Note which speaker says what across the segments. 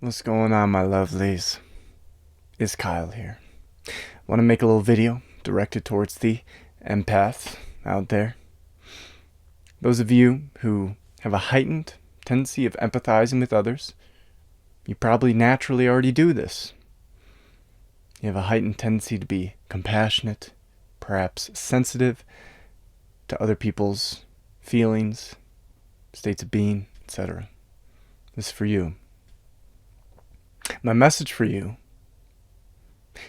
Speaker 1: What's going on, my lovelies? It's Kyle here. Want to make a little video directed towards the empaths out there. Those of you who have a heightened tendency of empathizing with others, you probably naturally already do this. You have a heightened tendency to be compassionate, perhaps sensitive to other people's feelings, states of being, etc. This is for you. My message for you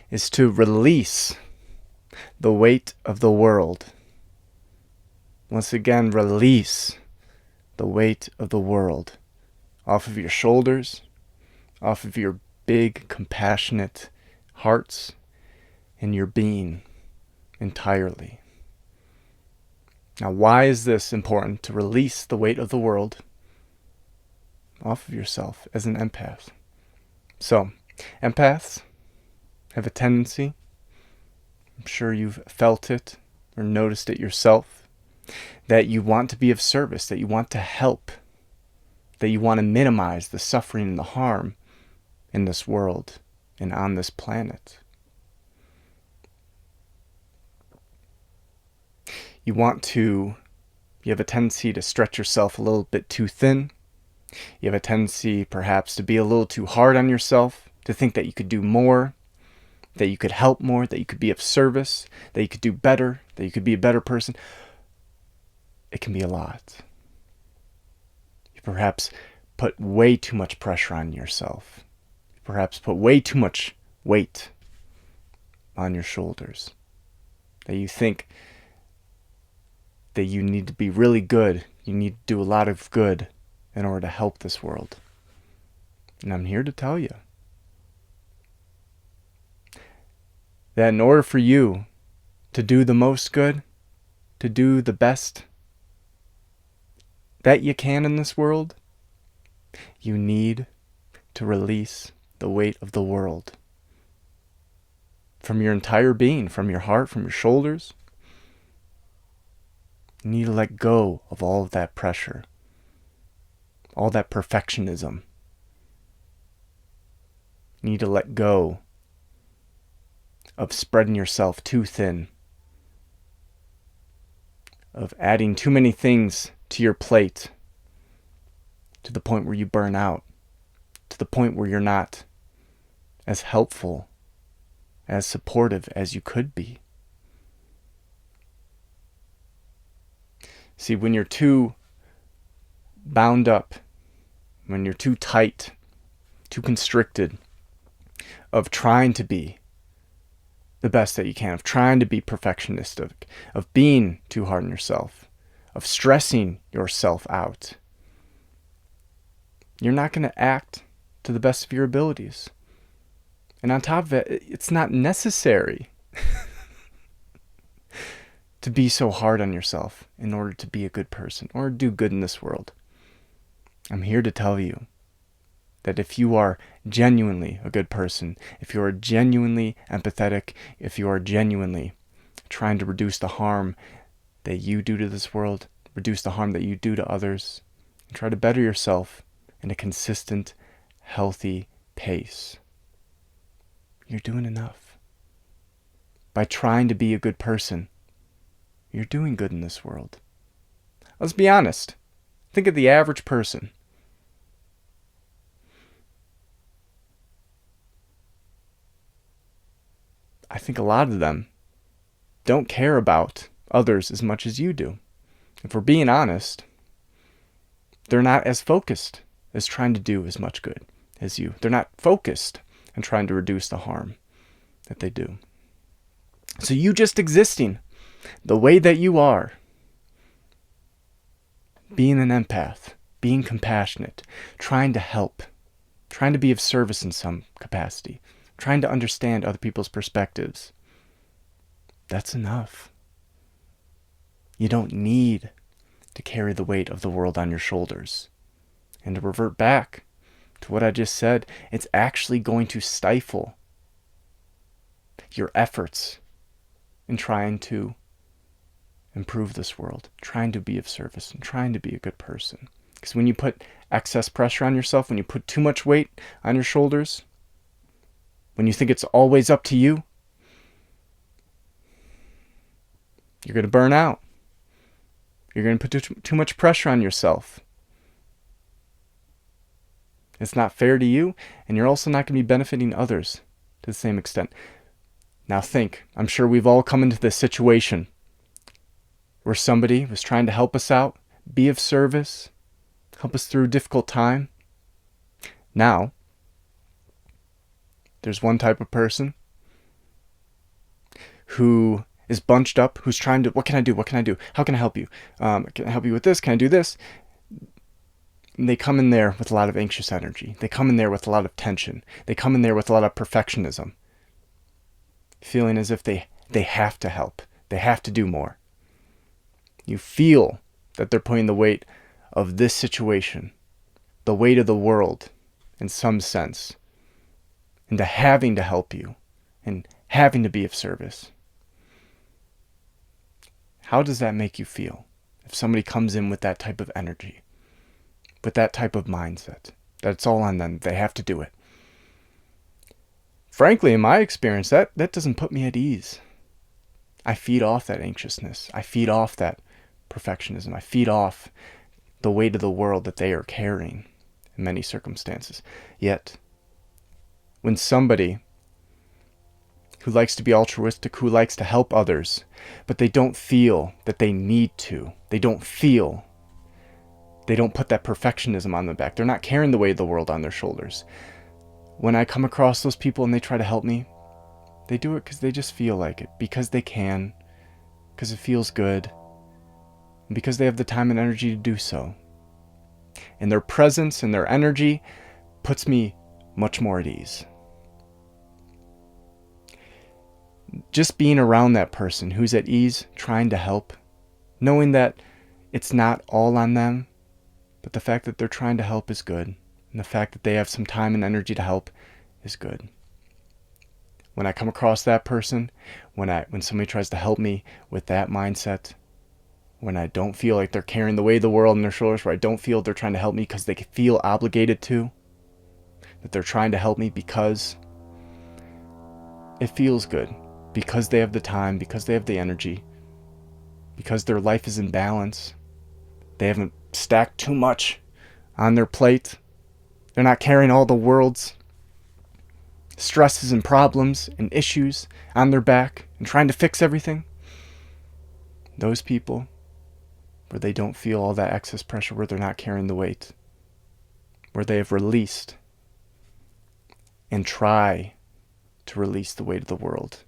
Speaker 1: is to release the weight of the world. Once again, release the weight of the world off of your shoulders, off of your big, compassionate hearts, and your being entirely. Now, why is this important to release the weight of the world off of yourself as an empath? So, empaths have a tendency, I'm sure you've felt it or noticed it yourself, that you want to be of service, that you want to help, that you want to minimize the suffering and the harm in this world and on this planet. You have a tendency to stretch yourself a little bit too thin. You have a tendency perhaps to be a little too hard on yourself, to think that you could do more, that you could help more, that you could be of service, that you could do better, that you could be a better person. It can be a lot. You perhaps put way too much pressure on yourself. You perhaps put way too much weight on your shoulders. That you think that you need to be really good. You need to do a lot of good in order to help this world. And I'm here to tell you that in order for you to do the most good, to do the best that you can in this world, you need to release the weight of the world from your entire being, from your heart, from your shoulders. You need to let go of all of that pressure, all that perfectionism. You need to let go of spreading yourself too thin, of adding too many things to your plate to the point where you burn out, to the point where you're not as helpful, as supportive as you could be. See, when you're too bound up, when you're too tight, too constricted, of trying to be the best that you can, of trying to be perfectionistic, of being too hard on yourself, of stressing yourself out, you're not going to act to the best of your abilities. And on top of it, it's not necessary to be so hard on yourself in order to be a good person or do good in this world. I'm here to tell you that if you are genuinely a good person, if you are genuinely empathetic, if you are genuinely trying to reduce the harm that you do to this world, reduce the harm that you do to others, and try to better yourself in a consistent, healthy pace, you're doing enough. By trying to be a good person, you're doing good in this world. Let's be honest. Think of the average person. I think a lot of them don't care about others as much as you do. If we're being honest, they're not as focused as trying to do as much good as you. They're not focused on trying to reduce the harm that they do. So you just existing the way that you are, being an empath, being compassionate, trying to help, trying to be of service in some capacity, trying to understand other people's perspectives, that's enough. You don't need to carry the weight of the world on your shoulders. And to revert back to what I just said, it's actually going to stifle your efforts in trying to improve this world, trying to be of service, and trying to be a good person. Because when you put excess pressure on yourself, when you put too much weight on your shoulders, when you think it's always up to you, you're going to burn out. You're going to put too much pressure on yourself. It's not fair to you, and you're also not going to be benefiting others to the same extent. Now think, I'm sure we've all come into this situation where somebody was trying to help us out, be of service, help us through a difficult time. Now, there's one type of person who is bunched up, who's trying to, what can I do? What can I do? How can I help you? Can I help you with this? Can I do this? And they come in there with a lot of anxious energy. They come in there with a lot of tension. They come in there with a lot of perfectionism, feeling as if they have to help. They have to do more. You feel that they're putting the weight of this situation, the weight of the world, in some sense, into having to help you and having to be of service. How does that make you feel if somebody comes in with that type of energy, with that type of mindset, that it's all on them, they have to do it? Frankly, in my experience, that doesn't put me at ease. I feed off that anxiousness. I feed off that perfectionism. I feed off the weight of the world that they are carrying in many circumstances. Yet, when somebody who likes to be altruistic, who likes to help others, but they don't feel that they need to, they don't put that perfectionism on their back, they're not carrying the weight of the world on their shoulders. When I come across those people and they try to help me, they do it because they just feel like it, because they can, because it feels good, and because they have the time and energy to do so. And their presence and their energy puts me much more at ease. Just being around that person who's at ease, trying to help, knowing that it's not all on them, but the fact that they're trying to help is good, and the fact that they have some time and energy to help is good. When I come across that person, when somebody tries to help me with that mindset, when I don't feel like they're carrying the weight of the world on their shoulders, where I don't feel they're trying to help me because they feel obligated to, that they're trying to help me because it feels good, because they have the time, because they have the energy, because their life is in balance, they haven't stacked too much on their plate, they're not carrying all the world's stresses and problems and issues on their back and trying to fix everything. Those people, where they don't feel all that excess pressure, where they're not carrying the weight, where they have released and try to release the weight of the world,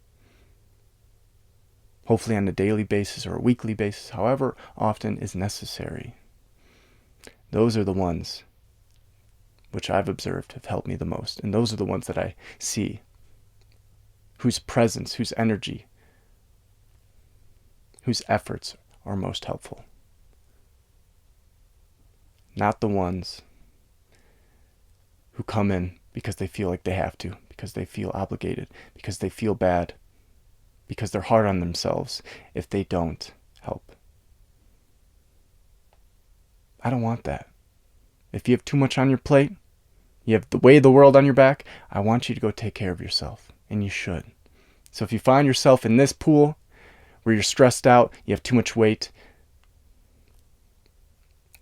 Speaker 1: hopefully on a daily basis or a weekly basis, however often is necessary. Those are the ones which I've observed have helped me the most. And those are the ones that I see, whose presence, whose energy, whose efforts are most helpful. Not the ones who come in because they feel like they have to, because they feel obligated, because they feel bad, because they're hard on themselves if they don't help. I don't want that. If you have too much on your plate, you have the weight of the world on your back, I want you to go take care of yourself, and you should. So if you find yourself in this pool where you're stressed out, you have too much weight,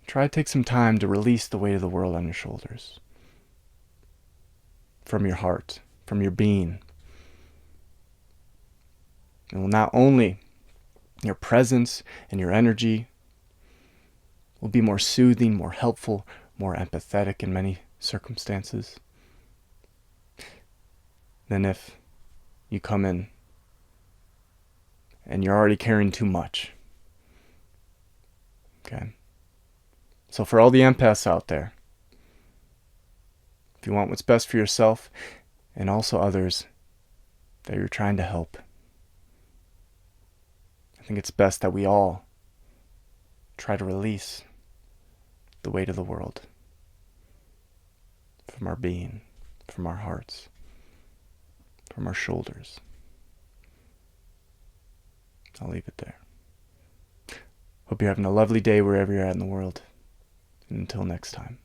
Speaker 1: try to take some time to release the weight of the world on your shoulders. From your heart, from your being. And will not only your presence and your energy will be more soothing, more helpful, more empathetic in many circumstances than if you come in and you're already carrying too much. Okay? So for all the empaths out there, if you want what's best for yourself and also others that you're trying to help, I think it's best that we all try to release the weight of the world from our being, from our hearts, from our shoulders. I'll leave it there. Hope you're having a lovely day wherever you're at in the world. And until next time.